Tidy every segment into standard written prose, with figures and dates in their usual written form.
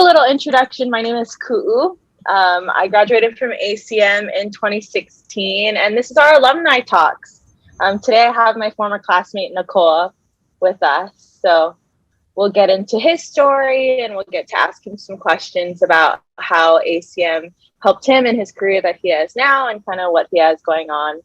a little introduction. My name is Ku'u. I graduated from ACM in 2016, and this is our alumni talks. Today I have my former classmate Nakoa with us. So we'll get into his story and we'll get to ask him some questions about how ACM helped him in his career that he has now and kind of what he has going on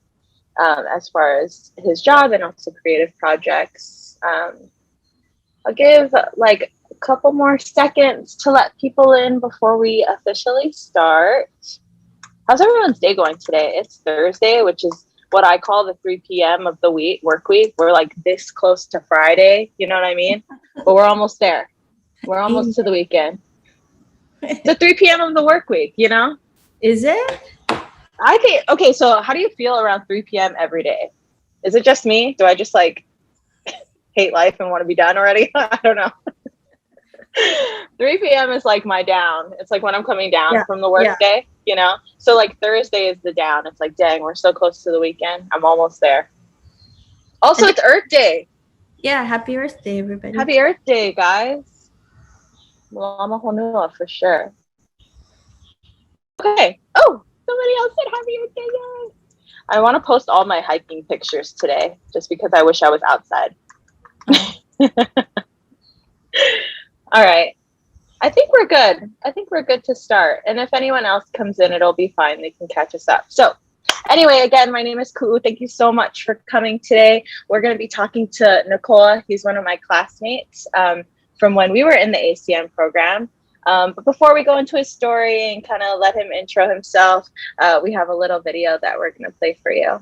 as far as his job and also creative projects. I'll give like a couple more seconds to let people in before we officially start. How's everyone's day going today? It's Thursday, which is what I call the 3 p.m. of the work week. We're like this close to Friday, you know what I mean? But we're almost there. We're almost to the weekend. The 3 p.m. of the work week, you know? Is it? I think, okay, so how do you feel around 3 p.m. every day? Is it just me? Do I just like hate life and want to be done already? I don't know. 3 p.m. is like my down. It's like when I'm coming down from the work day, you know? So like Thursday is the down. It's like, dang, we're so close to the weekend. I'm almost there. Also, it's Earth Day. Yeah, happy Earth Day, everybody. Happy Earth Day, guys. Lama Honua for sure. Okay. Oh, somebody else said happy Earth Day, guys. I want to post all my hiking pictures today just because I wish I was outside. All right. I think we're good. I think we're good to start. And if anyone else comes in, it'll be fine. They can catch us up. So anyway, again, my name is Ku'u. Thank you so much for coming today. We're going to be talking to Nakoa. He's one of my classmates from when we were in the ACM program. But before we go into his story and kind of let him intro himself, we have a little video that we're going to play for you.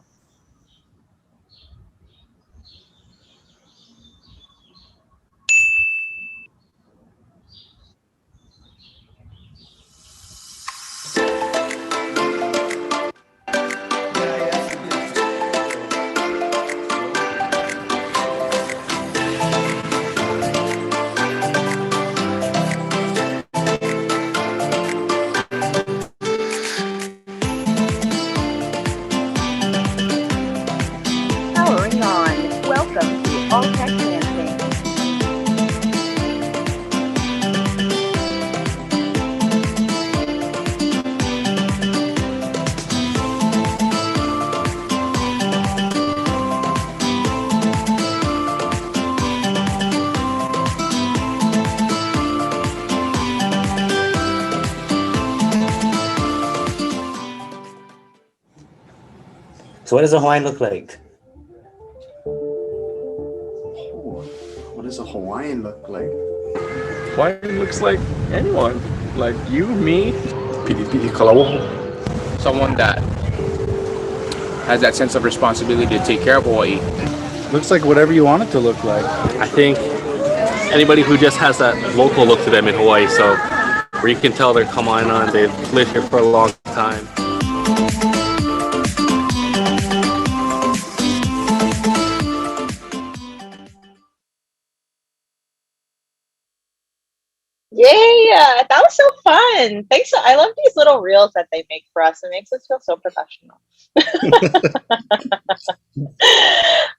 So what does a Hawaiian look like? What does a Hawaiian look like? Hawaiian looks like anyone. Like you, me. Pili Kalawo. Someone that has that sense of responsibility to take care of Hawaii. Looks like whatever you want it to look like. I think anybody who just has that local look to them in Hawaii, so where you can tell they're Kamaiana, they've lived here for a long time. Yeah, that was so fun. Thanks. I love these little reels that they make for us. It makes us feel so professional.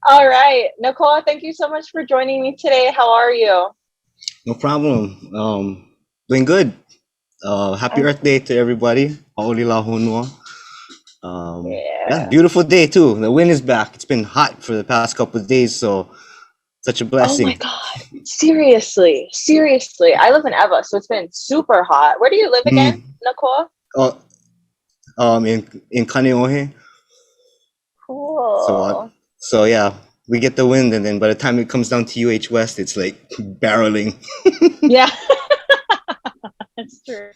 All right. Nakoa, thank you so much for joining me today. How are you? No problem. Doing good. Happy Earth Day to everybody. Ha'olila honua. Yeah, beautiful day too. The wind is back. It's been hot for the past couple of days, so such a blessing. Oh my God. Seriously. I live in Eva, so it's been super hot. Where do you live again, Nakoa? In Kaneohe. Cool. So yeah, we get the wind, and then by the time it comes down to UH West, it's like barreling. Yeah. That's true.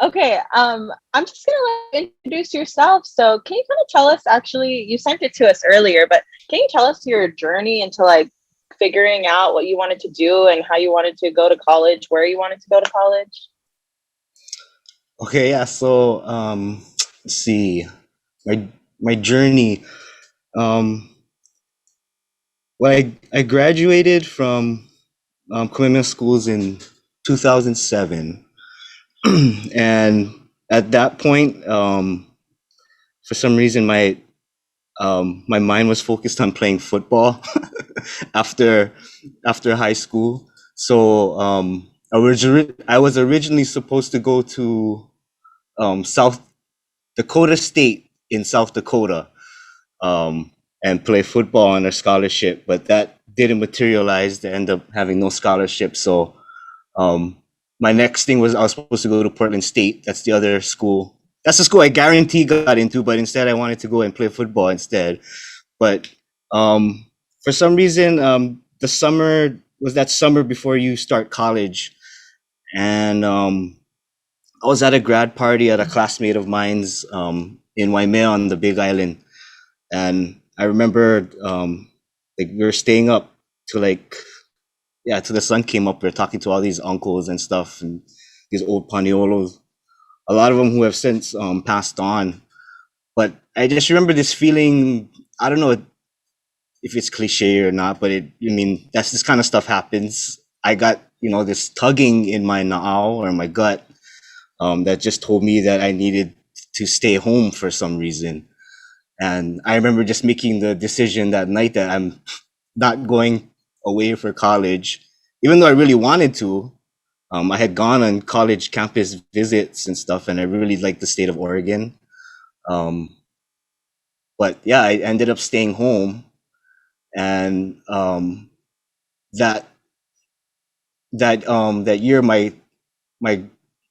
Okay, I'm just gonna introduce yourself. So can you kind of tell us, actually, you sent it to us earlier, but can you tell us your journey into like figuring out what you wanted to do and how you wanted to go to college, where you wanted to go to college? Okay, yeah, so let's see. My journey. Well, I graduated from commitment schools in 2007. And at that point, for some reason, my mind was focused on playing football after high school. So I was originally supposed to go to South Dakota State in South Dakota and play football on a scholarship, but that didn't materialize. They ended up having no scholarship. So my next thing was I was supposed to go to Portland State. That's the other school. That's the school I guarantee got into, but instead I wanted to go and play football instead. But for some reason, the summer was that summer before you start college, and I was at a grad party at a classmate of mine's in Waimea on the Big Island, and I remember like we were staying up to till the sun came up. We were talking to all these uncles and stuff, and these old paniolos. A lot of them who have since passed on, but I just remember this feeling. I don't know if it's cliche or not, but that's this kind of stuff happens. I got this tugging in my na'au or my gut that just told me that I needed to stay home for some reason. And I remember just making the decision that night that I'm not going away for college, even though I really wanted to. I had gone on college campus visits and stuff, and I really liked the state of Oregon. But yeah, I ended up staying home, and that year, my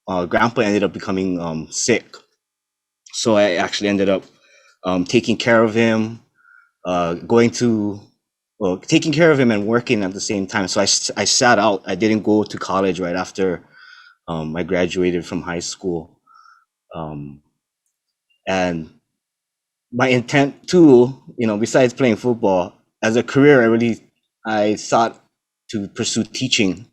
grandpa ended up becoming sick, so I actually ended up taking care of him, taking care of him and working at the same time. So I sat out. I didn't go to college right after I graduated from high school, and my intent too, besides playing football as a career, I thought to pursue teaching.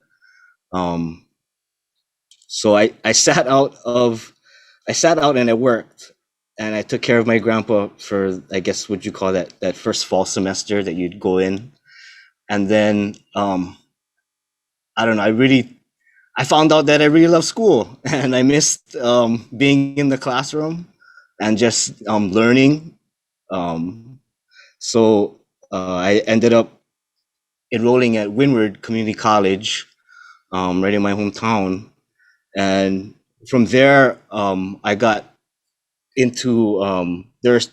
So I sat out and I worked, and I took care of my grandpa for, I guess, what you call that first fall semester that you'd go in. And then, I don't know, I found out that I really love school, and I missed being in the classroom and just learning. So I ended up enrolling at Windward Community College, right in my hometown. And from there, I got into there's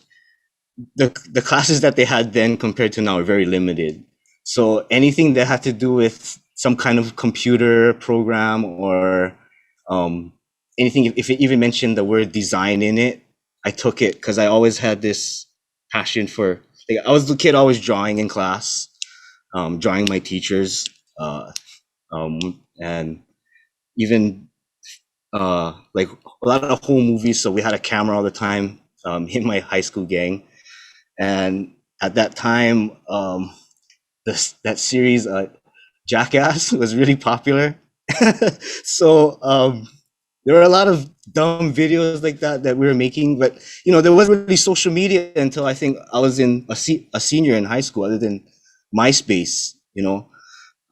the classes that they had then compared to now are very limited. So anything that had to do with some kind of computer program or anything, if it even mentioned the word design in it, I took it because I always had this passion for. I was the kid always drawing in class, drawing my teachers, and even like a lot of home movies. So we had a camera all the time in my high school gang, and at that time, that series Jackass was really popular. So there were a lot of dumb videos like that we were making, but there wasn't really social media until I think I was in a senior in high school, other than MySpace. When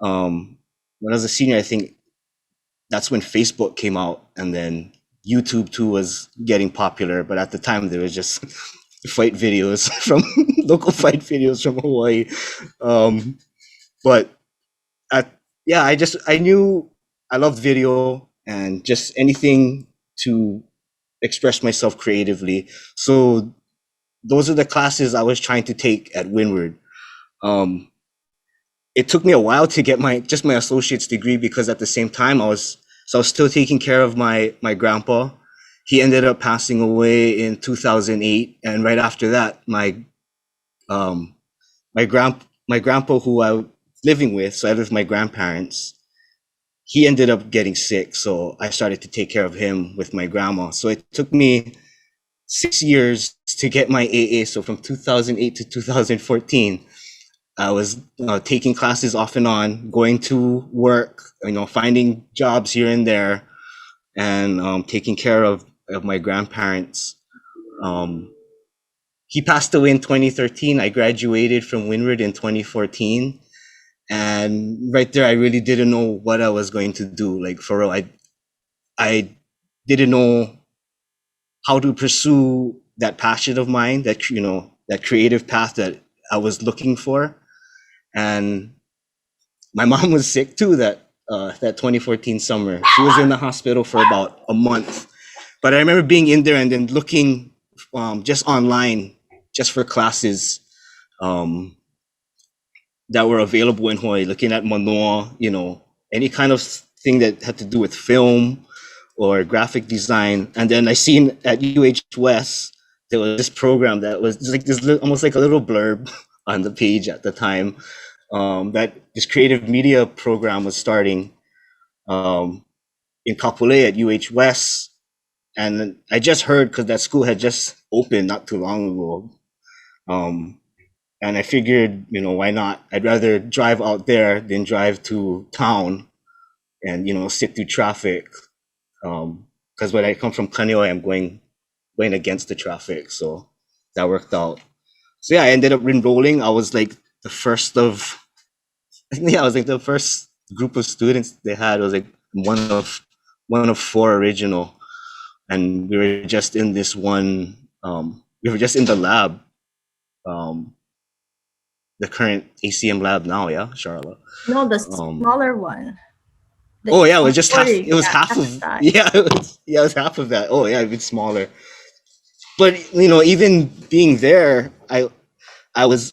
I was a senior, I think that's when Facebook came out, and then YouTube too was getting popular. But at the time, there was just fight videos from local fight videos from Hawaii. But I knew I loved video and just anything to express myself creatively. So those are the classes I was trying to take at Windward. It took me a while to get my associate's degree, because at the same time I was still taking care of my grandpa. He ended up passing away in 2008, and right after that, my grandpa who I was living with, so I lived with my grandparents, he ended up getting sick, so I started to take care of him with my grandma. So it took me 6 years to get my AA. So from 2008 to 2014, I was taking classes off and on, going to work, finding jobs here and there, and taking care of my grandparents. He passed away in 2013. I graduated from Windward in 2014. And right there, I really didn't know what I was going to do. Like, for real, I didn't know how to pursue that passion of mine, that creative path that I was looking for. And my mom was sick too that that 2014 summer. She was in the hospital for about a month. But I remember being in there and then looking just online, just for classes that were available in Hawaii, looking at Manoa, you know, any kind of thing that had to do with film or graphic design. And then I seen at UH West, there was this program that was just like this, almost like a little blurb on the page at the time, that this creative media program was starting in Kapolei at UH West. And I just heard because that school had just opened not too long ago. And I figured, you know, why not? I'd rather drive out there than drive to town and, you know, sit through traffic. Because when I come from Kaneohe, I'm going against the traffic. So that worked out. So yeah, I ended up enrolling. I was like the first of, I was like the first group of students they had. It was like one of 4 original. And we were just in this one, we were just in the lab, the current ACM lab now, yeah, Charlotte. No, the smaller one. Oh yeah, it was just half. It was yeah, half of. size. Yeah, it was half of that. Oh yeah, a bit smaller. But you know, even being there, I was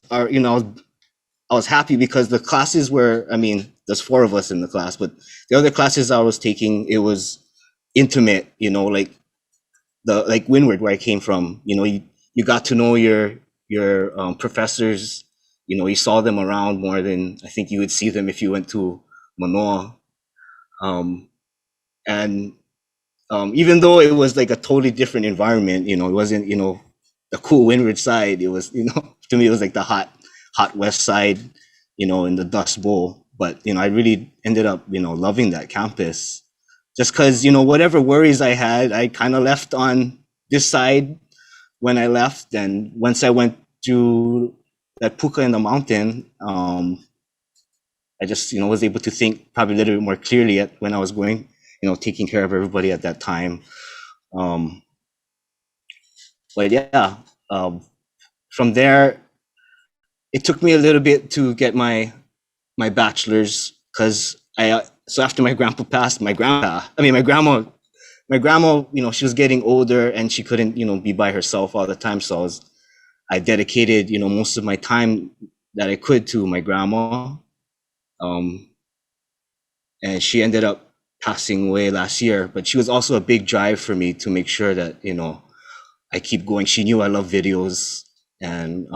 happy because the classes were. I mean, there's 4 of us in the class, but the other classes I was taking, it was intimate. You know, like Windward, where I came from. You know, you got to know your professors. You know, you saw them around more than I think you would see them if you went to Manoa. And even though it was like a totally different environment, you know, it wasn't, you know, the cool Windward side. It was, you know, to me, it was like the hot West side, you know, in the Dust Bowl. But, you know, I really ended up, you know, loving that campus just because, you know, whatever worries I had, I kind of left on this side when I left. And once I went to that puka in the mountain, I just, you know, was able to think probably a little bit more clearly at when I was going, you know, taking care of everybody at that time. But yeah, from there, it took me a little bit to get my bachelor's because so after my grandpa passed, my grandma, you know, she was getting older and she couldn't, you know, be by herself all the time. So I dedicated, you know, most of my time that I could to my grandma. And she ended up passing away last year, but she was also a big drive for me to make sure that, you know, I keep going. She knew I love videos and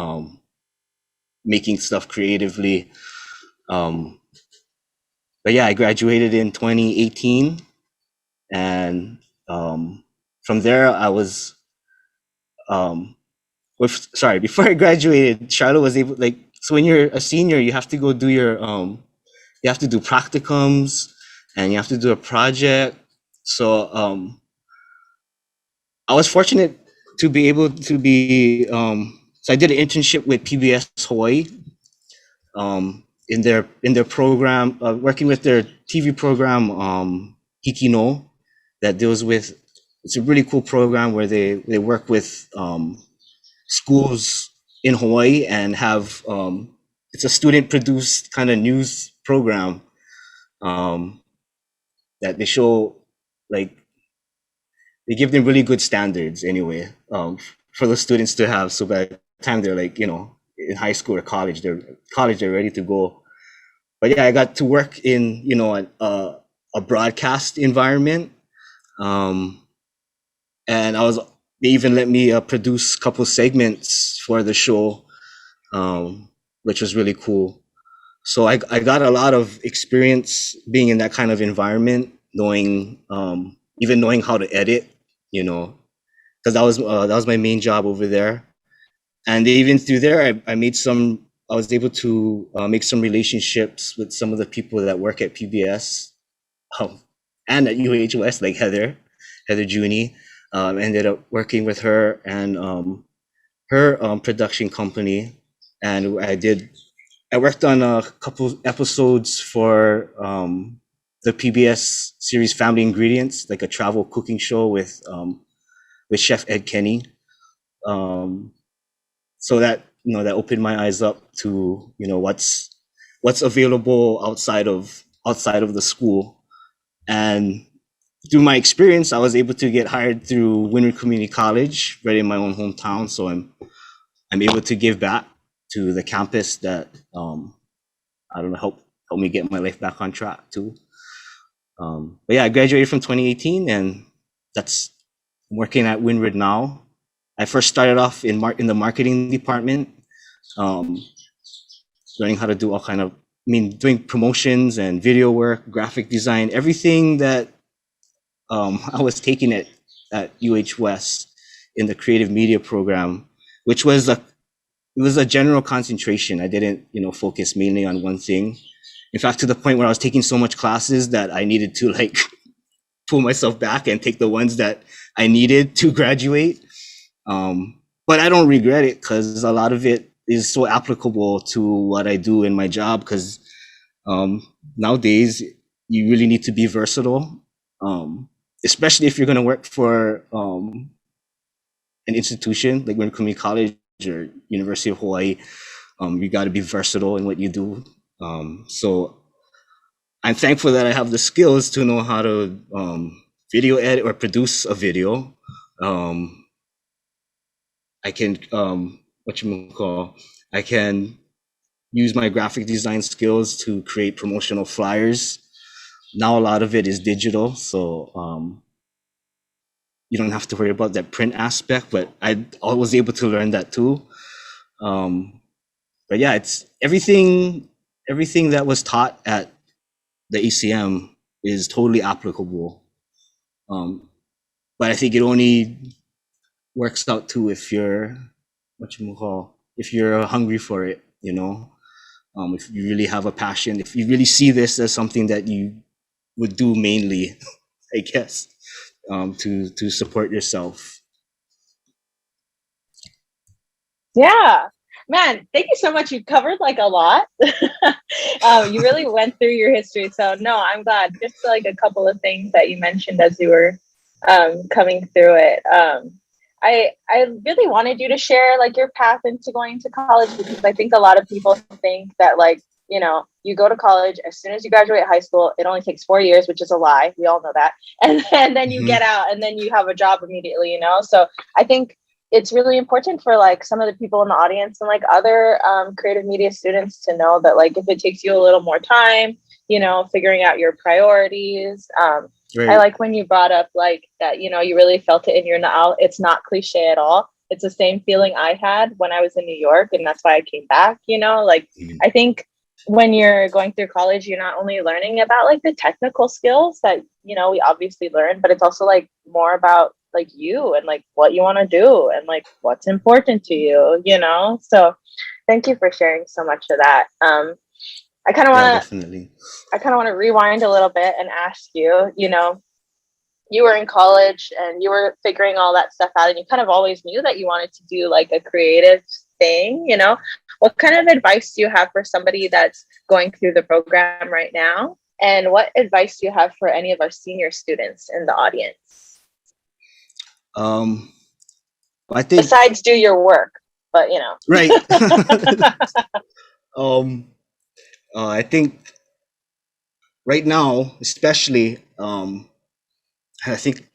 making stuff creatively. But yeah, I graduated in 2018. And from there, I was, before I graduated, Charlotte was able, like, so when you're a senior, you have to go do your, you have to do practicums and you have to do a project. So I was fortunate to be able to be, so I did an internship with PBS Hawaii in their program, working with their TV program, Hikino, that deals with, it's a really cool program where they work with schools in Hawaii and have, it's a student produced kind of news program that they show, like, they give them really good standards anyway, for the students to have. So by the time they're like, you know, in high school or college, they're ready to go. But yeah, I got to work in, you know, a broadcast environment. And they even let me produce a couple segments for the show, which was really cool. So I got a lot of experience being in that kind of environment, knowing, even knowing how to edit, you know, because that was my main job over there. And even through there, I was able to make some relationships with some of the people that work at PBS and at UHOS, like Heather Juni. Ended up working with her and her production company. And I worked on a couple episodes for the PBS series Family Ingredients, like a travel cooking show with Chef Ed Kenny. So that, you know, that opened my eyes up to, you know, what's available outside of outside of the school. And through my experience, I was able to get hired through Windward Community College, right in my own hometown. So I'm able to give back to the campus that I don't know, help me get my life back on track too. But yeah, I graduated from 2018, and that's I'm working at Windward now. I first started off in the marketing department, learning how to do all kind of, doing promotions and video work, graphic design, everything that I was taking at UH West in the creative media program, which was it was a general concentration. I didn't, focus mainly on one thing. In fact, to the point where I was taking so much classes that I needed to like pull myself back and take the ones that I needed to graduate. But I don't regret it, because a lot of it is so applicable to what I do in my job. Because nowadays you really need to be versatile, especially if you're going to work for an institution like Windward Community College or University of Hawaii. You got to be versatile in what you do. So I'm thankful that I have the skills to know how to video edit or produce a video. I can I can use my graphic design skills to create promotional flyers. Now a lot of it is digital, so you don't have to worry about that print aspect, but I was able to learn that too. But yeah, it's everything that was taught at the ACM is totally applicable. But I think it only works out too if you're if you're hungry for it, if you really have a passion, if you really see this as something that you would do mainly, I guess, to support yourself. Yeah, man, thank you so much. You covered like a lot. You really went through your history. So no, I'm glad. Just like a couple of things that you mentioned as you were coming through it. I really wanted you to share like your path into going to college, because I think a lot of people think that like, you go to college as soon as you graduate high school, it only takes 4 years, which is a lie. We all know that. And then you get out and then you have a job immediately, So I think it's really important for like some of the people in the audience and like other creative media students to know that like if it takes you a little more time, figuring out your priorities. Right. I like when you brought up like that, you really felt it in your now. It's not cliche at all. It's the same feeling I had when I was in New York, and that's why I came back, I think when you're going through college, you're not only learning about like the technical skills that, we obviously learn, but it's also like more about like you and like what you want to do and like what's important to you, So thank you for sharing so much of that. I kind of want to rewind a little bit and ask you, you were in college and you were figuring all that stuff out, and you kind of always knew that you wanted to do like a creative thing, What kind of advice do you have for somebody that's going through the program right now? And what advice do you have for any of our senior students in the audience? I think besides do your work, but right. I think right now, especially, I think,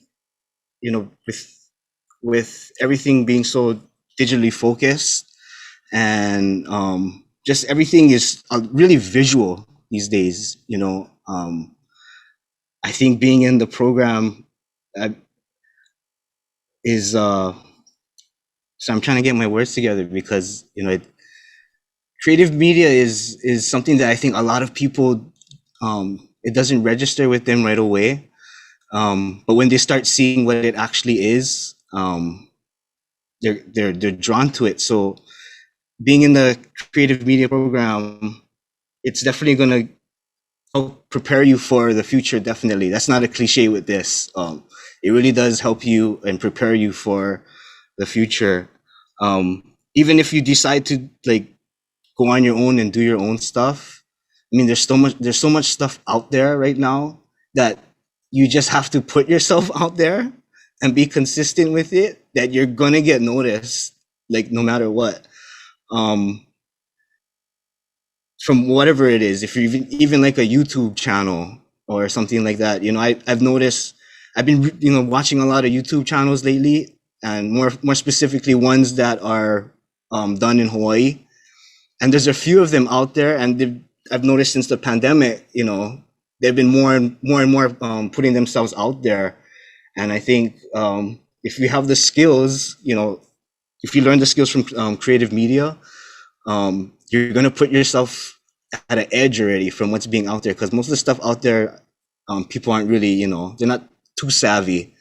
with everything being so digitally focused and just everything is really visual these days, I think being in the program is, so I'm trying to get my words together because, creative media is something that I think a lot of people, it doesn't register with them right away. But when they start seeing what it actually is, they're drawn to it. So being in the creative media program, it's definitely going to help prepare you for the future. Definitely. That's not a cliche with this. It really does help you and prepare you for the future. Even if you decide to like go on your own and do your own stuff. There's so much stuff out there right now that you just have to put yourself out there and be consistent with it, that you're gonna get noticed, like no matter what. from whatever it is, if you're even like a YouTube channel or something like that, I've noticed, I've been, watching a lot of YouTube channels lately, and more specifically ones that are done in Hawaii. And there's a few of them out there, and I've noticed since the pandemic, they've been more and more putting themselves out there. And I think if you have the skills, if you learn the skills from creative media, you're going to put yourself at an edge already from what's being out there, because most of the stuff out there, people aren't really, they're not too savvy,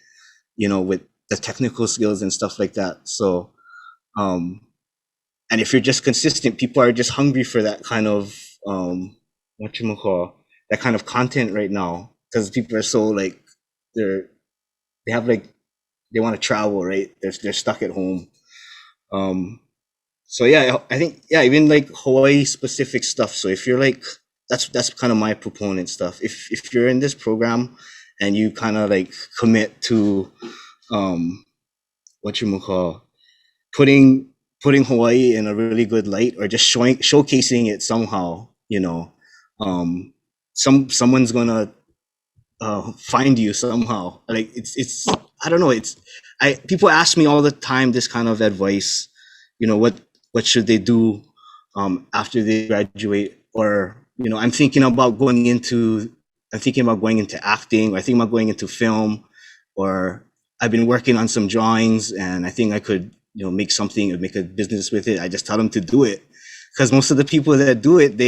with the technical skills and stuff like that. So, and if you're just consistent, people are just hungry for that kind of, that kind of content right now, because people are so like, they want to travel, right? They're stuck at home. So yeah, I think, even like Hawaii specific stuff. So if you're like, that's kind of my proponent stuff. If you're in this program and you kind of like commit to, putting Hawaii in a really good light, or just showcasing it somehow, someone's gonna find you somehow. Like it's I don't know, people ask me all the time this kind of advice, what should they do after they graduate, or I'm thinking about going into acting, or I think about going into film, or I've been working on some drawings and I think I could make something or make a business with it. I just tell them to do it, because most of the people that do it,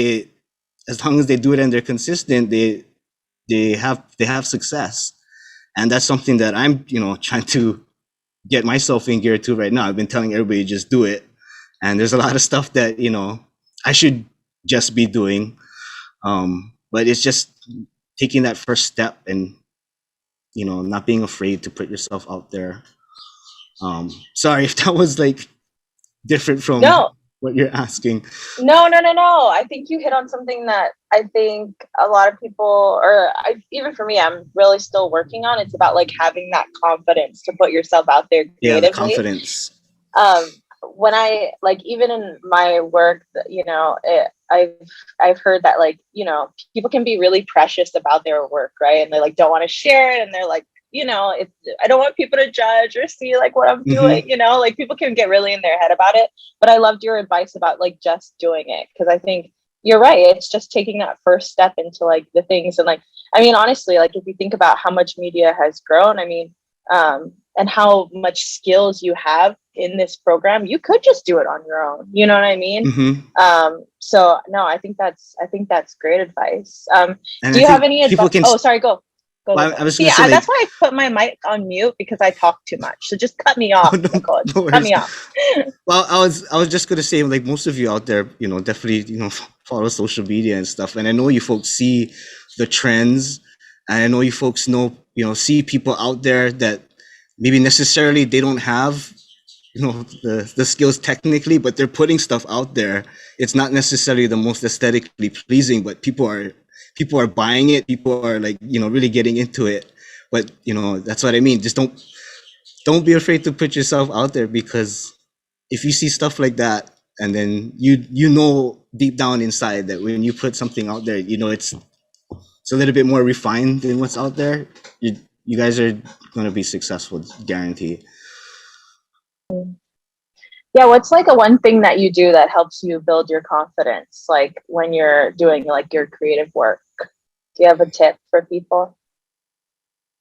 as long as they do it and they're consistent, they have success. And that's something that I'm trying to get myself in gear to right now. I've been telling everybody just do it, and there's a lot of stuff that I should just be doing, but it's just taking that first step and not being afraid to put yourself out there. Sorry if that was like different from what you're asking. No. I think you hit on something that I think a lot of people, even for me, I'm really still working on. It's about like having that confidence to put yourself out there creatively. Yeah, the confidence. When I like, even in my work, I've heard that like, people can be really precious about their work, right? And they like don't want to share it, and they're like, I don't want people to judge or see like what I'm doing, like people can get really in their head about it. But I loved your advice about like just doing it, because I think you're right. It's just taking that first step into like the things. And like, I mean, honestly, like if you think about how much media has grown, I mean, and how much skills you have in this program, you could just do it on your own. You know what I mean? So no, I think that's great advice. Do you have any advice? Oh, sorry, go. I was gonna say, that's why I put my mic on mute, because I talk too much. So just cut me off. No cut me off. Well, I was just gonna say, like most of you out there, definitely, follow social media and stuff. And I know you folks see the trends, and I know you folks see people out there that maybe necessarily they don't have, the skills technically, but they're putting stuff out there. It's not necessarily the most aesthetically pleasing, but people are buying it. People are like, really getting into it. But, that's what I mean. Just don't be afraid to put yourself out there, because if you see stuff like that, and then you know deep down inside that when you put something out there, it's a little bit more refined than what's out there, you guys are going to be successful, guarantee. Yeah, what's like a one thing that you do that helps you build your confidence, like when you're doing like your creative work? Do you have a tip for people?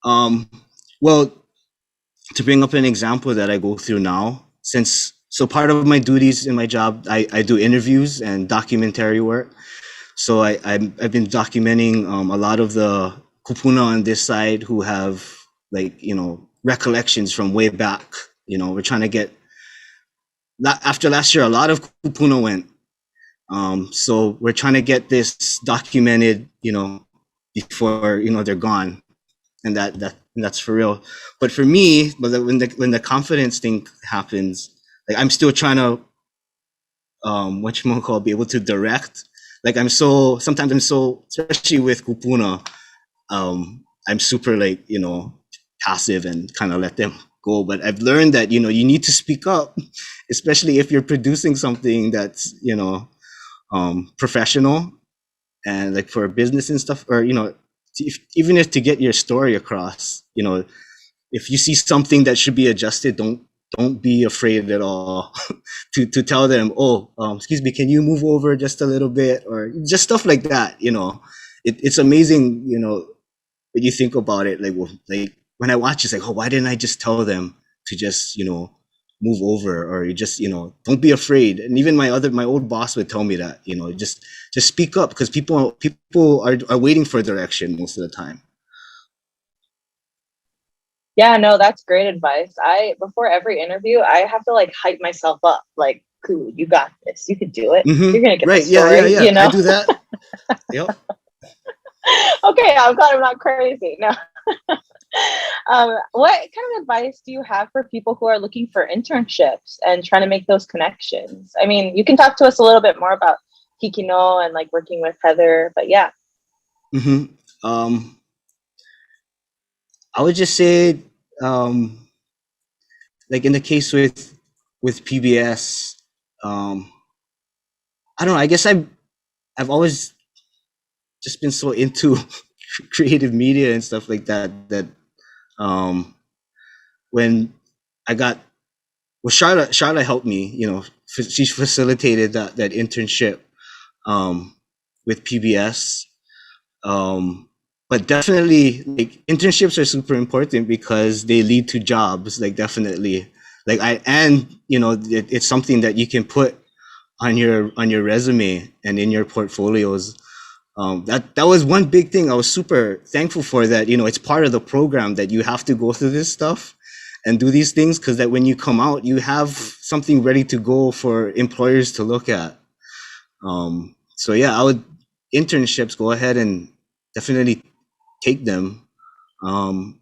Well, to bring up an example that I go through now, so part of my duties in my job, I do interviews and documentary work. So I've been documenting a lot of the kupuna on this side who have like, recollections from way back. We're trying to get, after last year, a lot of kupuna went. So we're trying to get this documented, before, they're gone. And that's for real. But for me, when the confidence thing happens, like I'm still trying to, be able to direct. Like sometimes I'm so, especially with kupuna, I'm super like, passive and kind of let them go. But I've learned that, you need to speak up, especially if you're producing something that's, professional, and like for business and stuff, or even if to get your story across, if you see something that should be adjusted, don't be afraid at all to tell them, oh, excuse me, can you move over just a little bit, or just stuff like that. It's amazing, when you think about it, like when I watch, it's like, oh, why didn't I just tell them to just move over, or you just don't be afraid. And even my old boss would tell me that, just speak up, because people are waiting for direction most of the time. Yeah, no, that's great advice. Before every interview, I have to like hype myself up. Like, cool, you got this. You could do it. You're gonna get the story. Yeah. I do that. Yep. Okay, I'm glad I'm not crazy. No. What kind of advice do you have for people who are looking for internships and trying to make those connections? I mean, you can talk to us a little bit more about Kikino and like working with Heather, but yeah. I would just say, like in the case with PBS, I don't know. I guess I've always just been so into creative media and stuff like that. When I got, well, Charlotte helped me. She facilitated that internship with PBS. But definitely, like, internships are super important because they lead to jobs. Like, definitely, like it's something that you can put on your resume and in your portfolios. That was one big thing. I was super thankful for that. It's part of the program that you have to go through this stuff and do these things, because that when you come out, you have something ready to go for employers to look at. So yeah, internships, go ahead and definitely take them, and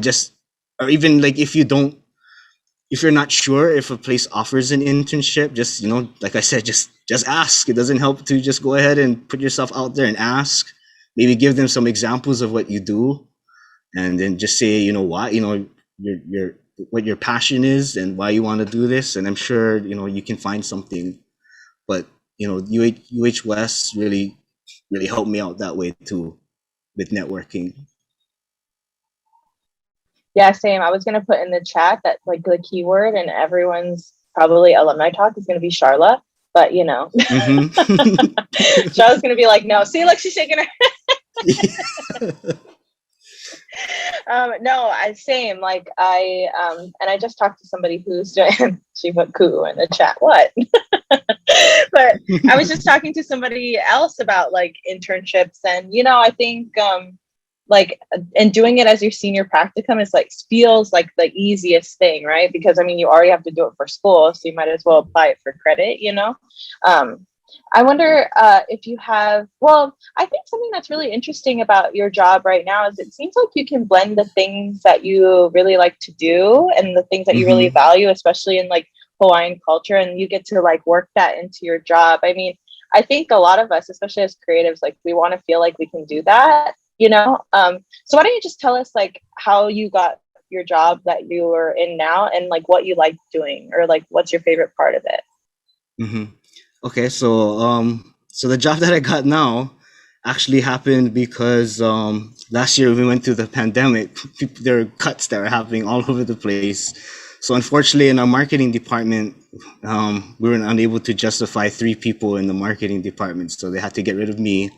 just, or even like if you're not sure if a place offers an internship, just like I said, just ask. It doesn't help to just go ahead and put yourself out there and ask. Maybe give them some examples of what you do, and then just say why, your what your passion is and why you want to do this, and I'm sure you can find something. But UH West really helped me out that way too, with networking. Yeah, same. I was gonna put in the chat that like the keyword and everyone's probably alumni talk is gonna be Charla, but Charla's gonna be like, no, see, like she's shaking her. No, same. Like and I just talked to somebody who's doing. She put "coo" in the chat. What? But I was just talking to somebody else about like internships, and I think like, and doing it as your senior practicum is like feels like the easiest thing, right? Because I mean, you already have to do it for school, so you might as well apply it for credit. I wonder if you have, well, I think something that's really interesting about your job right now is it seems like you can blend the things that you really like to do and the things that you really value, especially in like Hawaiian culture, and you get to like work that into your job. I mean, I think a lot of us, especially as creatives, like we want to feel like we can do that, so why don't you just tell us like how you got your job that you are in now, and like what you like doing, or like what's your favorite part of it? Okay, so the job that I got now actually happened because last year we went through the pandemic. There are cuts that are happening all over the place. So unfortunately, in our marketing department, we were unable to justify 3 people in the marketing department, so they had to get rid of me.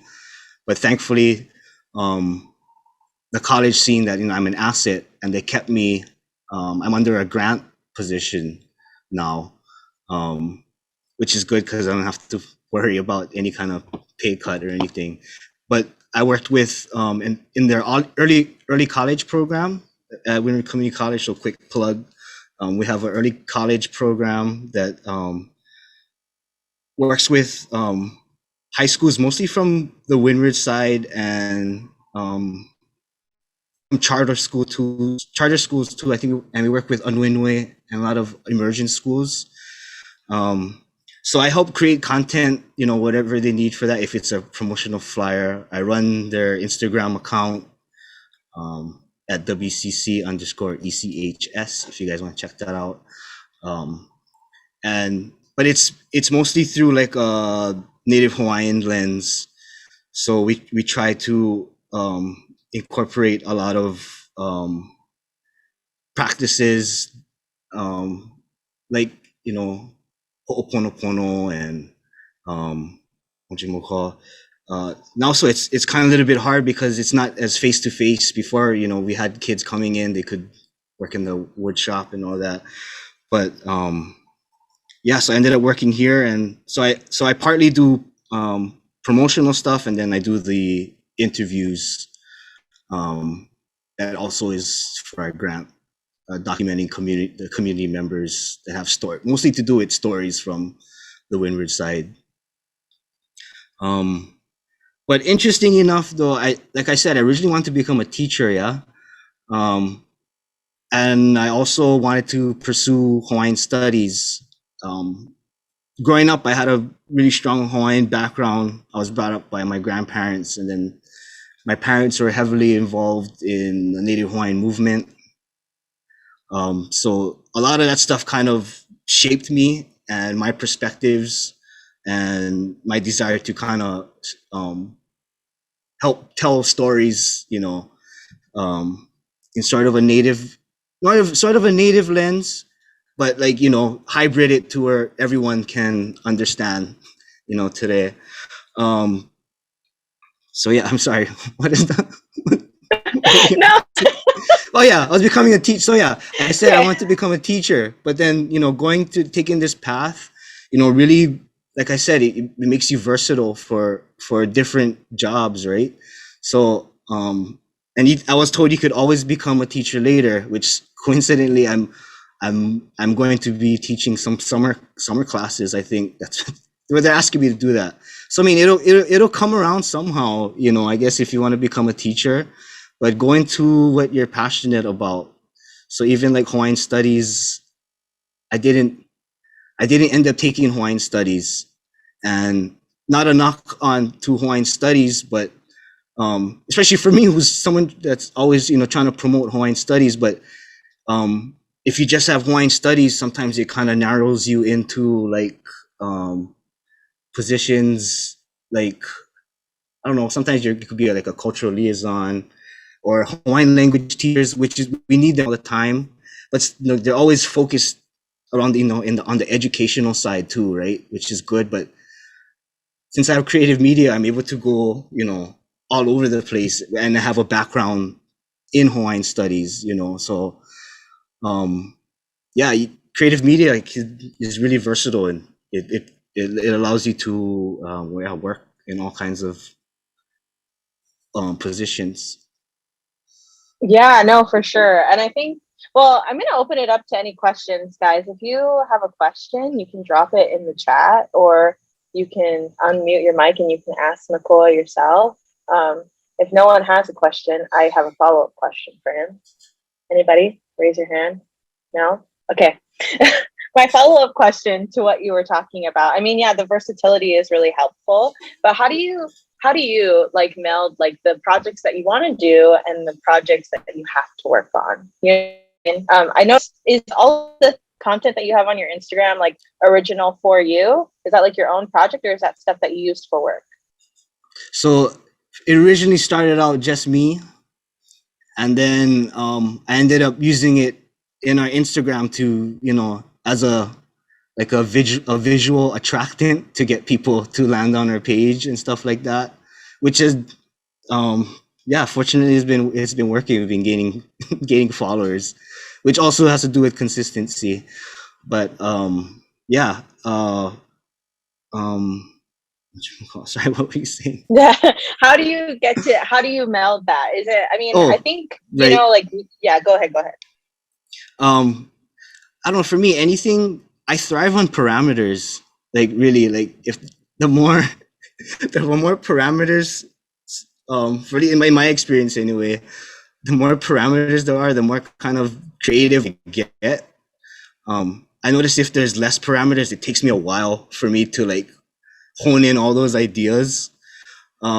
But thankfully, the college seen that I'm an asset, and they kept me. I'm under a grant position now, which is good because I don't have to worry about any kind of pay cut or anything. But I worked with in their early college program at Winter Community College. So quick plug, we have an early college program that works with high schools, mostly from the Windward side, and charter schools too. I think, and we work with Unwinwe and a lot of emerging schools. So I help create content, whatever they need for that. If it's a promotional flyer, I run their Instagram account at WCC_ECHS, if you guys want to check that out. But it's mostly through like Native Hawaiian lens. So we try to incorporate a lot of practices, like, you know, ho'oponopono and what you call. Now, so it's kind of a little bit hard because it's not as face to face. Before, you know, we had kids coming in, they could work in the wood shop and all that. But yeah, so I ended up working here, and so I partly do promotional stuff, and then I do the interviews. That also is for our grant, documenting the community members that have mostly to do with stories from the Windward side. But interesting enough, though, like I said, I originally wanted to become a teacher, yeah. And I also wanted to pursue Hawaiian studies. Growing up, I had a really strong Hawaiian background. I was brought up by my grandparents, and then my parents were heavily involved in the Native Hawaiian movement. So a lot of that stuff kind of shaped me and my perspectives and my desire to kind of help tell stories, you know, in sort of a native lens, but like, you know, hybrid it to where everyone can understand, you know, today. So yeah, I'm sorry. What is that? No. Oh yeah, I was becoming a teacher. So yeah, I said I want to become a teacher, but then, you know, taking this path, you know, really, like I said, it makes you versatile for different jobs, right? So I was told you could always become a teacher later, which coincidentally I'm going to be teaching some summer classes. I think that's where they're asking me to do that. So I mean, it'll come around somehow, you know, I guess, if you want to become a teacher, but going to what you're passionate about. So even like Hawaiian studies, I didn't end up taking Hawaiian studies, and not a knock on to Hawaiian studies, but especially for me, who's someone that's always, you know, trying to promote Hawaiian studies, but if you just have Hawaiian studies, sometimes it kind of narrows you into like positions, like, I don't know, sometimes you could be like a cultural liaison or Hawaiian language teachers, which is, we need them all the time, but you know, they're always focused around, you know, on the educational side too, right? Which is good, but since I have creative media, I'm able to go, you know, all over the place, and I have a background in Hawaiian studies, you know, so yeah, creative media is really versatile, and it allows you to work in all kinds of positions. Yeah, no, for sure. And I think, well, I'm going to open it up to any questions, guys. If you have a question, you can drop it in the chat, or you can unmute your mic and you can ask Nakoa yourself. If no one has a question, I have a follow-up question for him. Anybody? Raise your hand. No? Okay. My follow-up question to what you were talking about. I mean, yeah, the versatility is really helpful, but how do you like meld like the projects that you want to do and the projects that you have to work on? You know, I know, is all the content that you have on your Instagram like original for you? Is that like your own project, or is that stuff that you used for work? So it originally started out just me, and then I ended up using it in our Instagram to, you know, as a visual attractant to get people to land on our page and stuff like that, which is yeah, fortunately it's been working. We've been gaining followers, which also has to do with consistency. But yeah, sorry, what were you saying? Yeah. How do you meld that? Is it, I mean, I think, you know, like, yeah, go ahead. I don't know, for me, anything, I thrive on parameters. Like really, like if the more parameters, really in my experience anyway, the more parameters there are, the more kind of creative I get. I notice if there's less parameters, it takes me a while for me to like hone in all those ideas.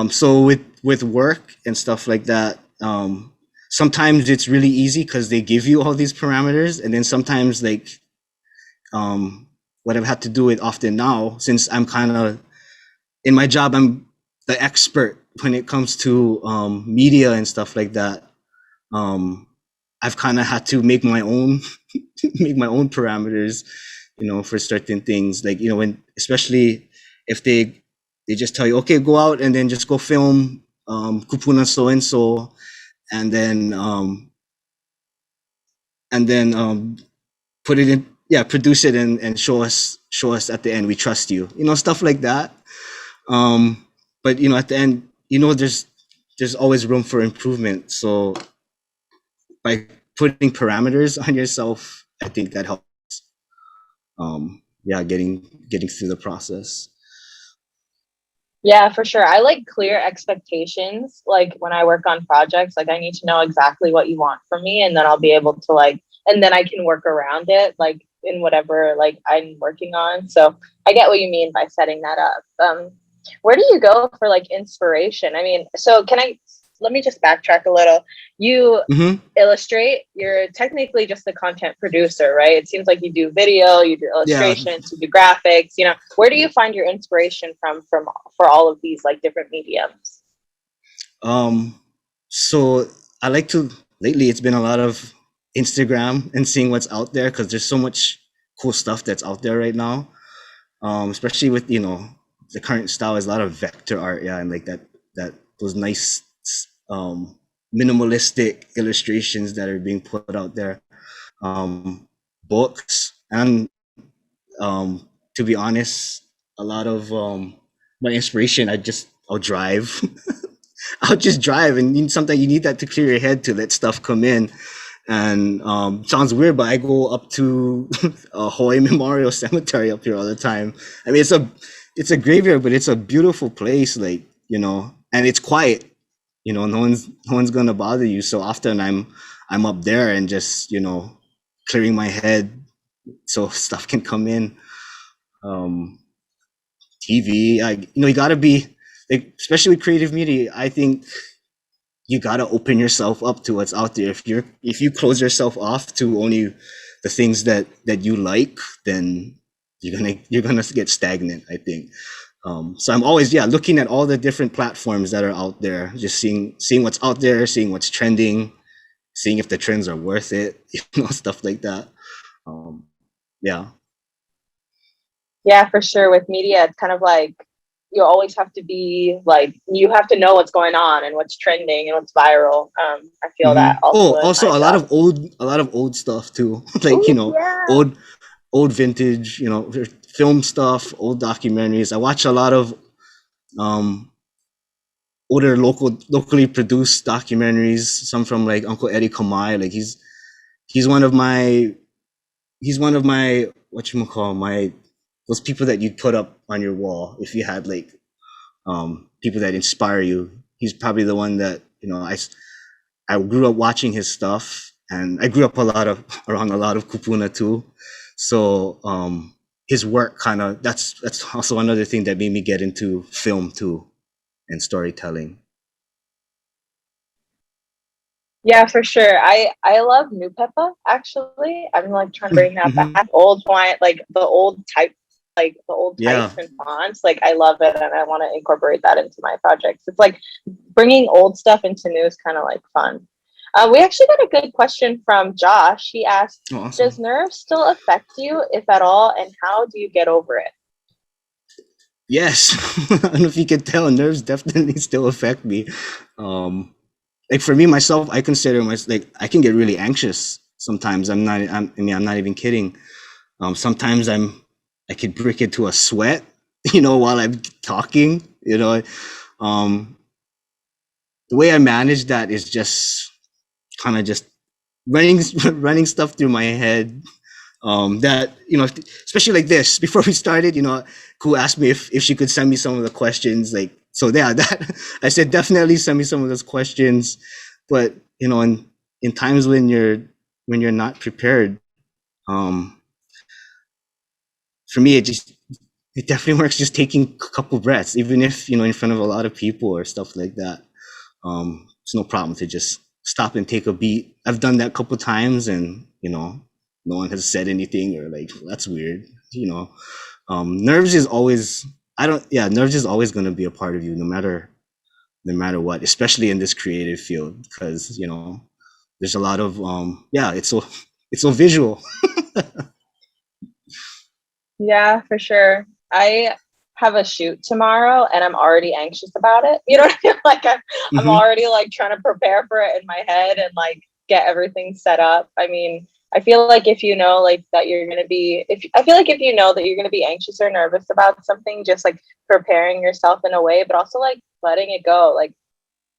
So with work and stuff like that, sometimes it's really easy because they give you all these parameters, and then sometimes like what I've had to do it often now, since I'm kind of in my job, I'm the expert when it comes to media and stuff like that. I've kind of had to make my own make my own parameters, for certain things. Like, when, especially if they just tell you, okay, go out and then just go film kupuna so and so, and then put it in, produce it and show us at the end, we trust you, stuff like that. But at the end, there's always room for improvement. So by putting parameters on yourself, I think that helps. Getting through the process. Yeah, for sure. I like clear expectations. Like when I work on projects, like I need to know exactly what you want from me, and then I'll be able to and then I can work around it, like in whatever I'm working on. So I get what you mean by setting that up. Where do you go for inspiration? I mean, so let me just backtrack a little. You illustrate, you're technically just a content producer, right? It seems like you do video, you do illustrations, you do graphics, where do you find your inspiration from for all of these different mediums? So I like to, lately it's been a lot of Instagram and seeing what's out there, because there's so much cool stuff that's out there right now. Especially with, the current style is a lot of vector art, and that those nice minimalistic illustrations that are being put out there. Books, and to be honest, a lot of my inspiration, I'll drive. I'll just drive, and sometimes you need that to clear your head, to let stuff come in. And sounds weird, but I go up to Hawaii Memorial Cemetery up here all the time. I mean, it's a graveyard, but it's a beautiful place, and it's quiet. No one's gonna bother you. So often I'm up there and just clearing my head so stuff can come in. TV, you gotta be especially with creative media. I think you gotta open yourself up to what's out there. If you close yourself off to only the things that you like, then you're gonna get stagnant, I think. So I'm always looking at all the different platforms that are out there, just seeing what's out there, seeing what's trending, seeing if the trends are worth it, stuff like that. Yeah, for sure. With media, it's kind of you always have to be you have to know what's going on and what's trending and what's viral. I feel that also a lot of old stuff too. Old vintage, film stuff, old documentaries. I watch a lot of older locally produced documentaries, some from Uncle Eddie Kamai. He's one of my whatchamacall, those people that you put up on your wall if you had people that inspire you. He's probably the one that I grew up watching his stuff, and I grew up around a lot of kupuna too. So his work that's also another thing that made me get into film too, and storytelling. Yeah, for sure. I love New Peppa, actually. I'm trying to bring that back. Old Hawaiian, the old type, the old types and fonts. I love it, and I want to incorporate that into my projects. It's bringing old stuff into new is kind of fun. We actually got a good question from Josh. He asked, awesome. Does nerves still affect you, if at all, and how do you get over it? Yes. I don't know if you can tell, nerves definitely still affect me. For me, myself, I consider myself, I can get really anxious sometimes. I'm not even kidding. Sometimes I could break into a sweat, while I'm talking, the way I manage that is just kind of just running stuff through my head. That, especially like this, before we started, Ku asked me if she could send me some of the questions, that I said, definitely send me some of those questions. But, in times when you're not prepared, for me, it definitely works just taking a couple breaths, even if, in front of a lot of people or stuff like that. It's no problem to just stop and take a beat. I've done that a couple times, and, no one has said anything or that's weird. Nerves is always, I don't. Yeah, nerves is always going to be a part of you, no matter what, especially in this creative field, because there's a lot of it's so visual. Yeah, for sure. I have a shoot tomorrow and I'm already anxious about it. You know what I mean? Like I'm Mhm. already like trying to prepare for it in my head and like get everything set up. I mean, I feel like if you know like that you're gonna be if you know that you're gonna be anxious or nervous about something, just like preparing yourself in a way, but also like letting it go. Like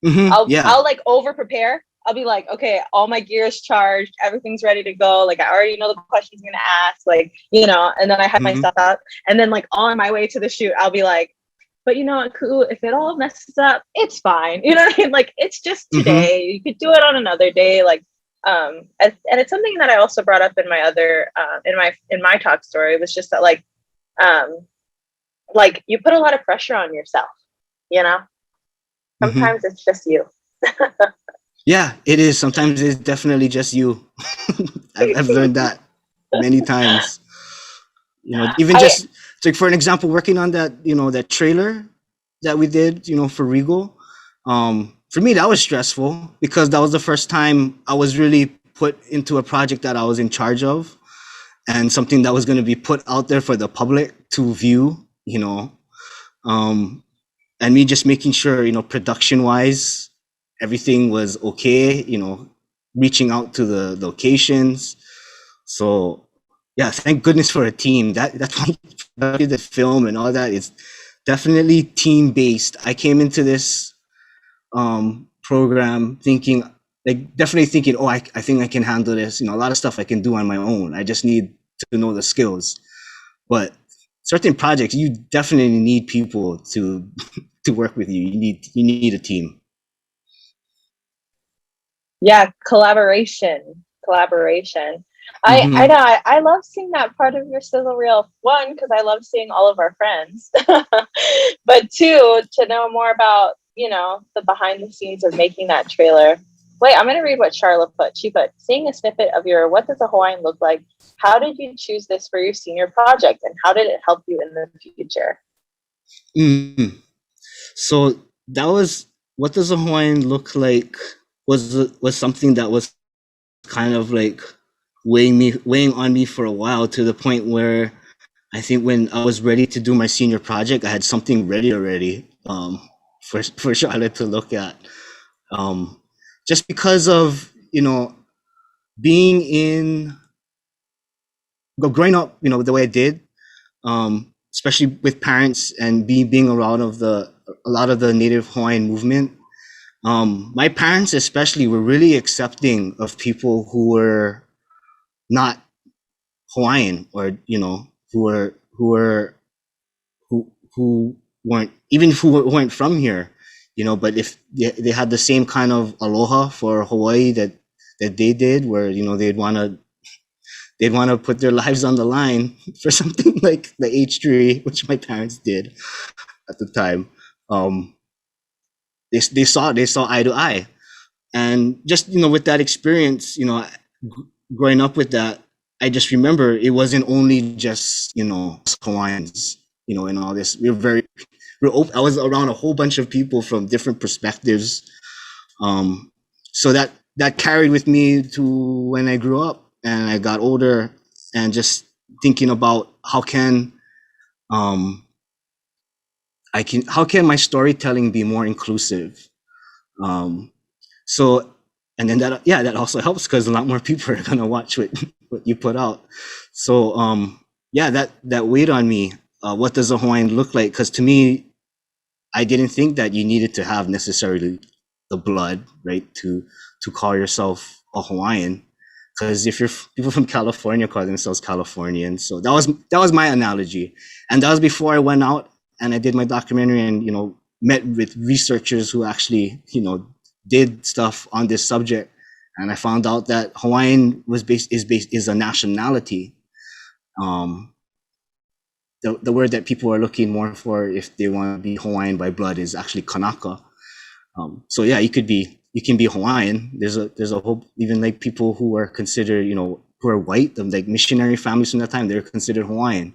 Yeah. I'll like over prepare. I'll be like, okay, all my gear is charged, everything's ready to go. Like I already know the questions I'm gonna ask, like, and then I have my stuff up. And then like on my way to the shoot, I'll be like, but you know what, cool, if it all messes up, it's fine. You know what I mean? Like it's just today. You could do it on another day. Like and it's something that I also brought up in my other in my talk story, was just that like you put a lot of pressure on yourself, you know? Sometimes it's just you. Yeah, it is. Sometimes it's definitely just you. I've learned that many times. Even just like for an example, working on that, that trailer that we did, for Regal. For me, that was stressful because that was the first time I was really put into a project that I was in charge of, and something that was going to be put out there for the public to view. And me just making sure, production wise, everything was okay, reaching out to the locations. So yeah, thank goodness for a team. That's why the film and all that is definitely team based. I came into this program definitely thinking, oh, I think I can handle this. A lot of stuff I can do on my own. I just need to know the skills. But certain projects, you definitely need people to work with you. You need a team. Yeah, collaboration. I know I love seeing that part of your sizzle reel. One, because I love seeing all of our friends, but two, to know more about the behind the scenes of making that trailer. Wait, I'm gonna read what Charlotte put. She put, seeing a snippet of your "What Does a Hawaiian Look Like? How did you choose this for your senior project, and how did it help you in the future?" So that was "What Does a Hawaiian Look Like" was something that was kind of like weighing on me for a while, to the point where I think when I was ready to do my senior project, I had something ready already for Charlotte to look at. Just because of being growing up, the way I did, especially with parents and being around a lot of the Native Hawaiian movement. My parents especially were really accepting of people who were not Hawaiian, or who weren't from here, but if they had the same kind of aloha for Hawaii that they did, where they'd want to put their lives on the line for something like the H3, which my parents did at the time. They saw eye to eye, and just with that experience, growing up with that, I just remember it wasn't only just Hawaiians, and all this. I was around a whole bunch of people from different perspectives, so that carried with me to when I grew up and I got older, and just thinking about how can my storytelling be more inclusive. So, and then that also helps because a lot more people are gonna watch what you put out. So that weighed on me. What does a Hawaiian look like? Because to me, I didn't think that you needed to have necessarily the blood, right, to call yourself a Hawaiian. Because if people from California call themselves Californians, so that was my analogy, and that was before I went out and I did my documentary and met with researchers who actually did stuff on this subject, and I found out that Hawaiian is a nationality. The word that people are looking more for if they want to be Hawaiian by blood is actually Kanaka. So yeah, you can be Hawaiian. There's a whole, even like people who are considered, who are white, like missionary families from that time, they're considered Hawaiian.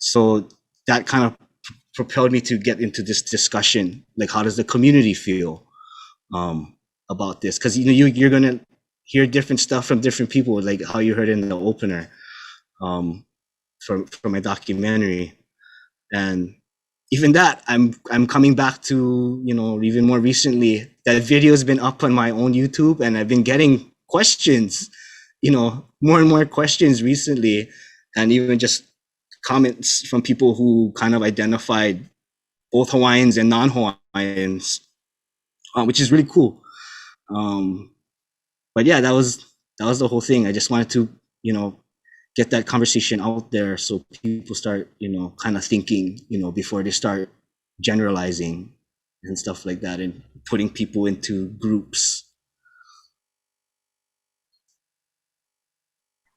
So that kind of propelled me to get into this discussion. Like, how does the community feel about this? Because you're gonna hear different stuff from different people, like how you heard in the opener from my documentary. And even that, I'm coming back to, even more recently, that video has been up on my own YouTube, and I've been getting questions, more and more questions recently, and even just comments from people who kind of identified both Hawaiians and non-Hawaiians, which is really cool. But yeah, that was the whole thing. I just wanted to, get that conversation out there so people start, kind of thinking, before they start generalizing and stuff like that, and putting people into groups.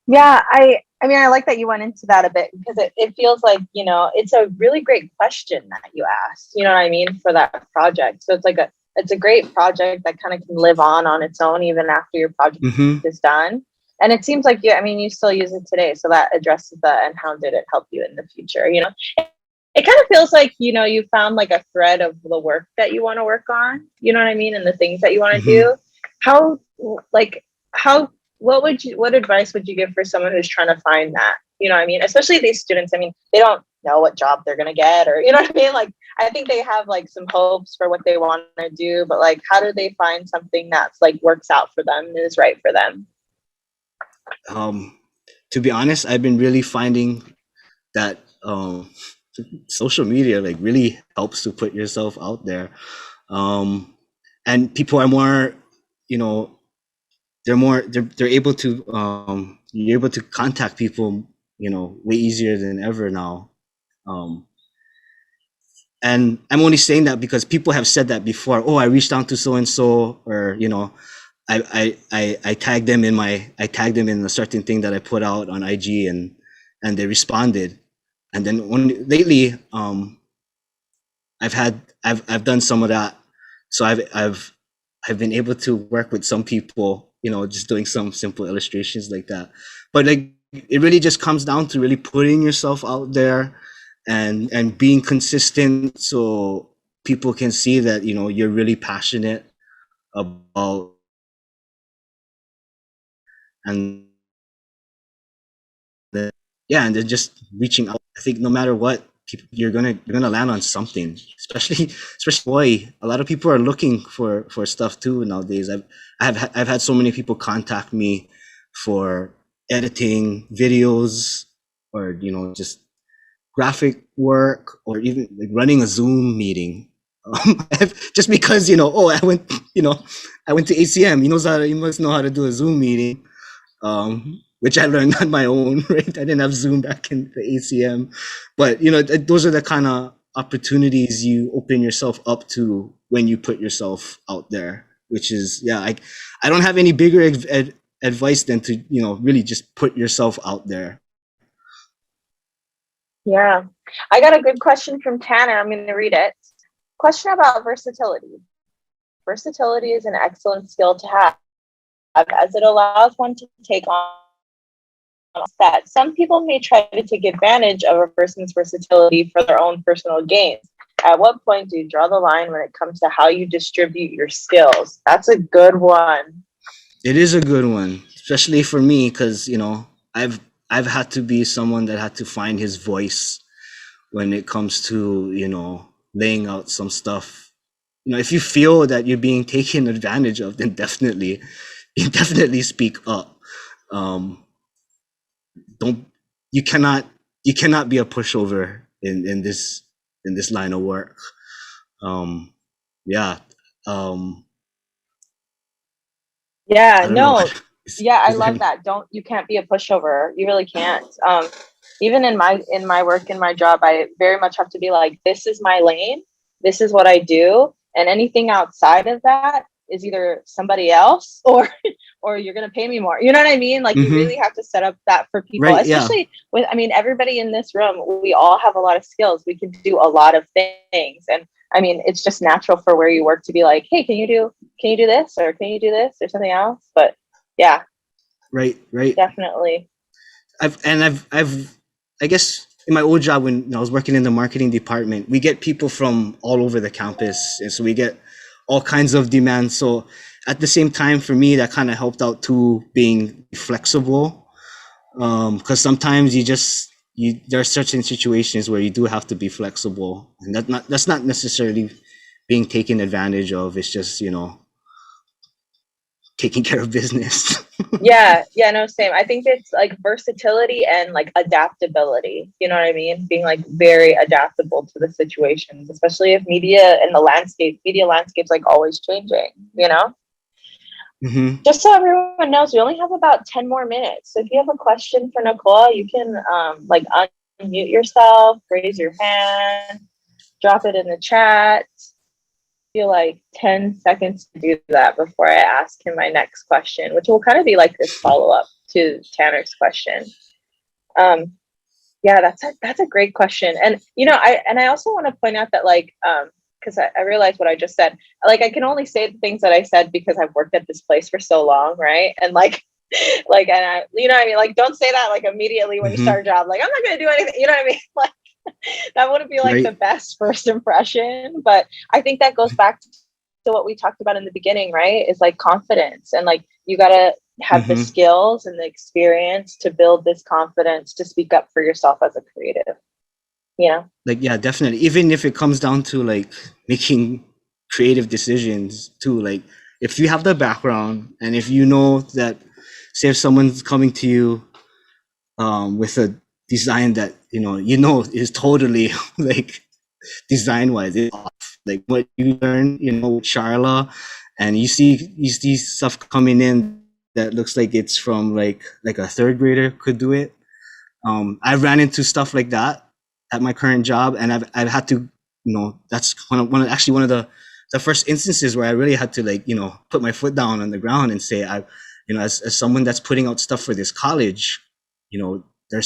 Yeah, I mean, I like that you went into that a bit, because it feels like, it's a really great question that you asked, you know what I mean, for that project. So it's a great project that kind of can live on its own even after your project is done. And it seems like you still use it today. So that addresses that. And how did it help you in the future? It kind of feels like, you found like a thread of the work that you want to work on, you know what I mean? And the things that you want to do. What advice would you give for someone who's trying to find that? You know what I mean? Especially these students, I mean, they don't know what job they're going to get, or, you know what I mean? Like, I think they have like some hopes for what they want to do, but like, how do they find something that's like works out for them and is right for them? To be honest, I've been really finding that social media like really helps to put yourself out there, and people are more, they're able to you're able to contact people, way easier than ever now. And I'm only saying that because people have said that before. Oh, I reached out to so and so, or I tagged them in a certain thing that I put out on IG, and they responded. And then lately, I've done some of that. So I've been able to work with some people, just doing some simple illustrations like that. But like, it really just comes down to really putting yourself out there and being consistent, so people can see that, you're really passionate about, and then, and then just reaching out. I think no matter what, you're gonna land on something, especially Hawaii. A lot of people are looking for stuff too nowadays. I've had so many people contact me for editing videos, or just graphic work, or even like running a Zoom meeting. Just because I went to ACM. He must know how to do a Zoom meeting, which I learned on my own. Right, I didn't have Zoom back in the ACM, but those are the kind of opportunities you open yourself up to when you put yourself out there. Which is, I don't have any bigger advice than to really just put yourself out there. Yeah, I got a good question from Tanner. I'm going to read it. Question about versatility. Versatility is an excellent skill to have, as it allows one to take on that. Some people may try to take advantage of a person's versatility for their own personal gains. At what point do you draw the line when it comes to how you distribute your skills? That's a good one. It is a good one, especially for me, because I've had to be someone that had to find his voice when it comes to laying out some stuff. If you feel that you're being taken advantage of, then definitely speak up. You cannot be a pushover in this line of work. Yeah, I love that. You can't be a pushover. You really can't. Even in my work, in my job, I very much have to be like, this is my lane. This is what I do. And anything outside of that is either somebody else or you're going to pay me more. You know what I mean? Like, you really have to set up that for people, right, especially with, everybody in this room, we all have a lot of skills. We can do a lot of things. And it's just natural for where you work to be like, hey, can you do this? Or can you do this or something else? But yeah. Right. Definitely. I guess in my old job when I was working in the marketing department, we get people from all over the campus, and so we get all kinds of demands. So at the same time, for me, that kind of helped out too, being flexible, because sometimes there are certain situations where you do have to be flexible, and that's not necessarily being taken advantage of. It's just, taking care of business. Yeah, no, same. I think it's like versatility and like adaptability. You know what I mean? Being like very adaptable to the situations, especially if media landscape's like always changing, Mm-hmm. Just so everyone knows, we only have about 10 more minutes. So if you have a question for Nakoa, you can like unmute yourself, raise your hand, drop it in the chat. Feel like 10 seconds to do that before I ask him my next question, which will kind of be like this follow-up to Tanner's question. Yeah, that's a great question. And I also want to point out that like because I realized what I just said. Like I can only say the things that I said because I've worked at this place for so long, right? And like and I, what I mean? Like don't say that like immediately when you start a job. Like I'm not gonna do anything, you know what I mean? Like that wouldn't be like the best first impression, but I think that goes back to what we talked about in the beginning, right? Is like confidence, and like you gotta have the skills and the experience to build this confidence to speak up for yourself as a creative. Like, yeah, definitely. Even if it comes down to like making creative decisions too, like if you have the background and if you know that, say if someone's coming to you with a design that is totally like design wise it's off, like what you learn with Charla, and you see stuff coming in that looks like it's from like a third grader could do it. I ran into stuff like that at my current job, and I've had to, that's one of the first instances where I really had to like put my foot down on the ground and say, as someone that's putting out stuff for this college, there's a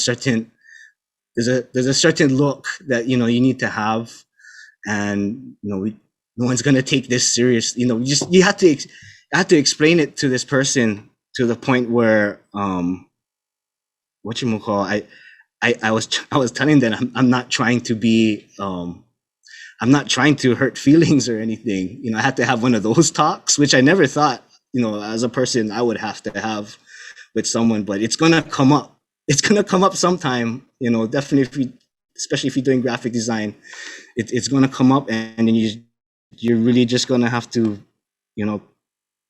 certain look that you need to have, and no one's gonna take this serious. You have to explain it to this person to the point where I was telling them I'm not trying to be I'm not trying to hurt feelings or anything. I had to have one of those talks, which I never thought as a person I would have to have with someone, but it's gonna come up. It's gonna come up sometime, definitely, especially if you're doing graphic design, it's gonna come up, and then you're really just gonna have to,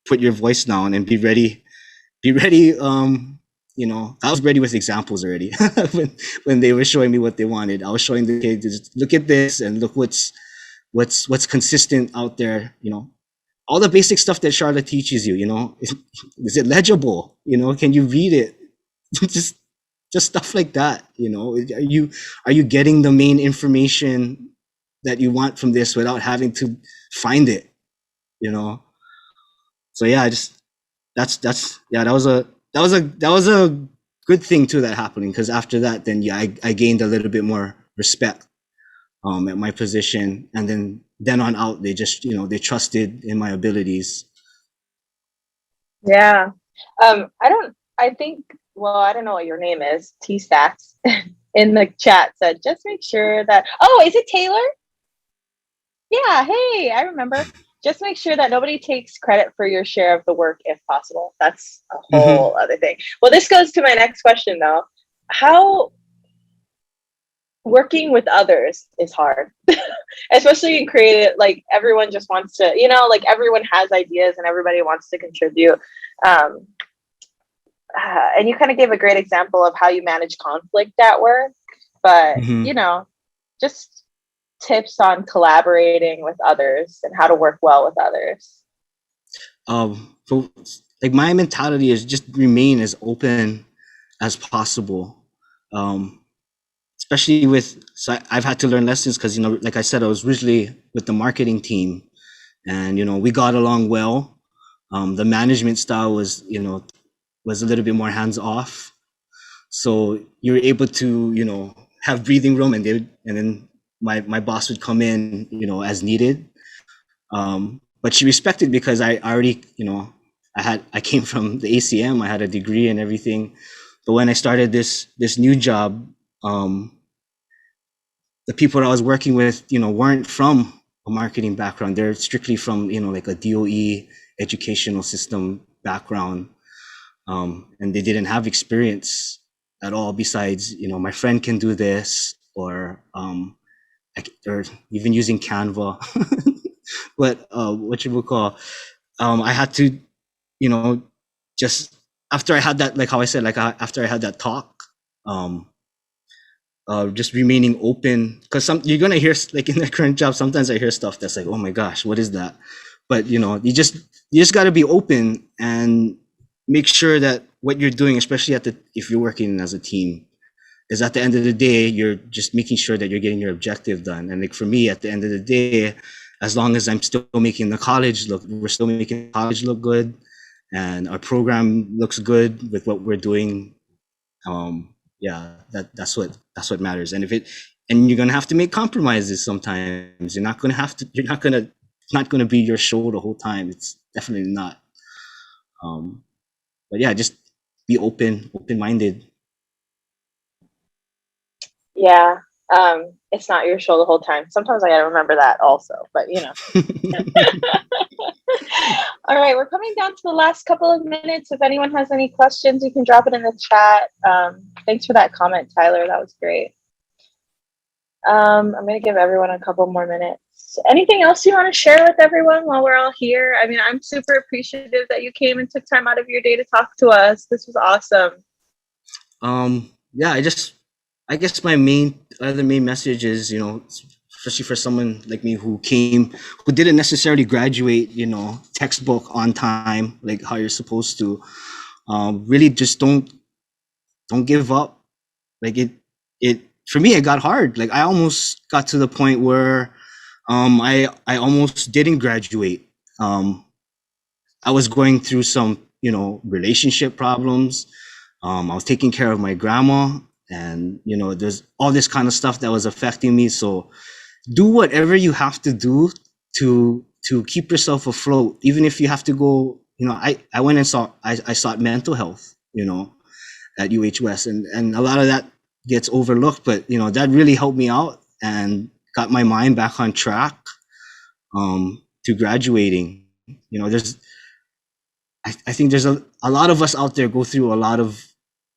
put your voice down and be ready. I was ready with examples already when they were showing me what they wanted. I was showing the kids, look at this and look what's consistent out there. All the basic stuff that Charlotte teaches you. Is it legible? Can you read it? just stuff like that. Are you getting the main information that you want from this without having to find it? So yeah, that was a good thing too that happening, because after that, then I gained a little bit more respect at my position, and then on out, they just they trusted in my abilities. Yeah. I don't know what your name is. T-Stats in the chat said, just make sure that, is it Taylor? Yeah. Hey, I remember. Just make sure that nobody takes credit for your share of the work if possible. That's a whole other thing. Well, this goes to my next question though. How working with others is hard, especially in creative, like everyone just wants to, like everyone has ideas and everybody wants to contribute. And you kind of gave a great example of how you manage conflict at work, but just tips on collaborating with others and how to work well with others. So like my mentality is just remain as open as possible. Especially so I've had to learn lessons because, like I said, I was originally with the marketing team, and, we got along well. The management style was a little bit more hands off. So you're able to, have breathing room, and then my boss would come in, as needed. But she respected because I already, I came from the ACM, I had a degree and everything. But when I started this new job, the people that I was working with, weren't from a marketing background. They're strictly from, like a DOE educational system background. And they didn't have experience at all besides, my friend can do this, or even using Canva. But what you would call, I had to, just after I had that, like how I said, after I had that talk, just remaining open, because you're gonna hear, like in the current job, sometimes I hear stuff that's like, oh my gosh, what is that? But you just got to be open and make sure that what you're doing, especially if you're working as a team, is at the end of the day, you're just making sure that you're getting your objective done. And like for me, at the end of the day, as long as I'm still making we're still making college look good, and our program looks good with what we're doing. That's what matters. And and you're gonna have to make compromises sometimes. You're not gonna it's not gonna be your show the whole time. It's definitely not. But yeah, just be open-minded. Yeah. It's not your show the whole time. Sometimes I gotta remember that also, but All right, we're coming down to the last couple of minutes. If anyone has any questions, you can drop it in the chat. Thanks for that comment, Tyler. That was great. I'm gonna give everyone a couple more minutes. Anything else you want to share with everyone while we're all here? I mean, I'm super appreciative that you came and took time out of your day to talk to us. This was awesome. Yeah, I guess my main message is, especially for someone like me who didn't necessarily graduate, textbook on time, like how you're supposed to, really just don't give up. Like for me, it got hard. Like I almost got to the point where, I almost didn't graduate. I was going through some, relationship problems. I was taking care of my grandma, and, there's all this kind of stuff that was affecting me. So do whatever you have to do to keep yourself afloat, even if you have to go, I went and I sought mental health, at UH-West, and a lot of that gets overlooked, but, that really helped me out and got my mind back on track, to graduating. I think there's a lot of us out there go through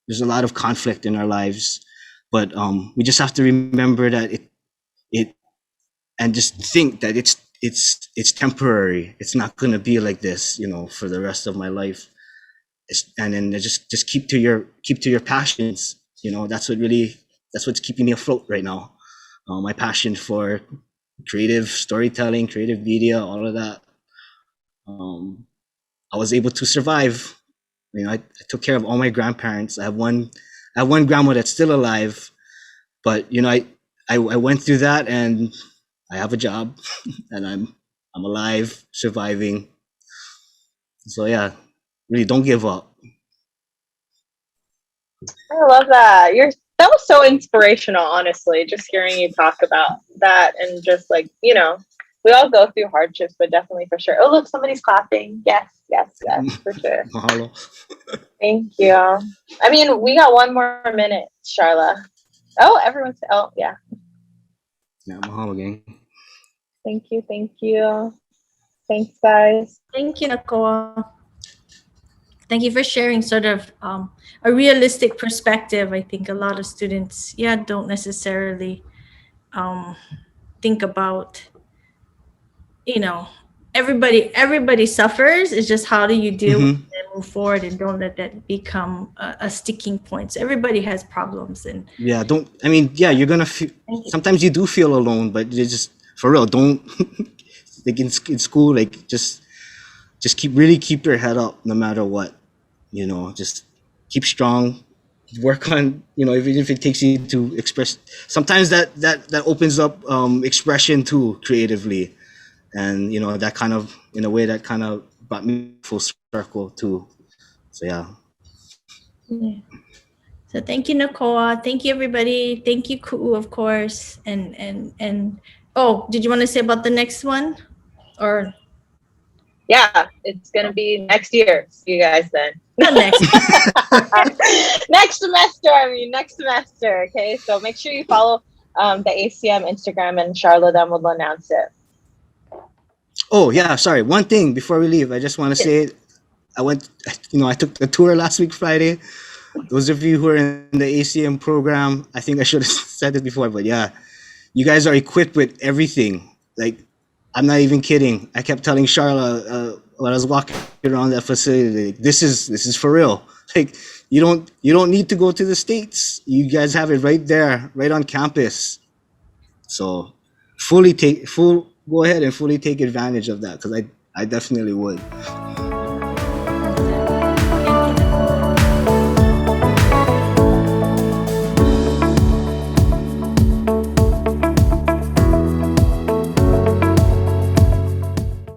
there's a lot of conflict in our lives, but we just have to remember that it and just think that it's temporary. It's not going to be like this, for the rest of my life. And then just keep to your passions. That's what's keeping me afloat right now. My passion for creative storytelling, creative media, all of that. I was able to survive. I took care of all my grandparents. I have one grandma that's still alive, but I went through that, and I have a job, and I'm alive, surviving. So yeah, really don't give up. I love that. That was so inspirational, honestly, just hearing you talk about that, and just like, we all go through hardships, but definitely for sure. Oh, look, somebody's clapping. Yes, for sure. Mahalo. Thank you. I mean, we got one more minute, Charla. Oh, yeah. Yeah, mahalo, gang. Thank you. Thanks, guys. Thank you, Nakoa. Thank you for sharing sort of a realistic perspective. I think a lot of students, don't necessarily think about, everybody suffers. It's just how do you deal with it and move forward, and don't let that become a sticking point. So everybody has problems, and you're gonna feel, sometimes you do feel alone, but you just, for real, don't like in school, like just keep your head up no matter what. Just keep strong, work on, even if it takes you to express. Sometimes that opens up expression too, creatively, and that kind of, in a way, that kind of brought me full circle too. So yeah. So thank you, Nakoa. Thank you, everybody. Thank you, Ku'u, of course. And oh, did you want to say about the next one, or? Yeah, it's gonna be next year. See you guys then. Not next. Next semester. Okay, so make sure you follow the ACM Instagram, and Charlotte then will announce it. Oh yeah, sorry. One thing before we leave, I just want to say, I took the tour last week Friday. Those of you who are in the ACM program, I think I should have said it before, but yeah, you guys are equipped with everything. Like, I'm not even kidding. I kept telling Charla when I was walking around that facility, like, this is for real. Like, you don't need to go to the States. You guys have it right there, right on campus. So go ahead and fully take advantage of that, because I definitely would.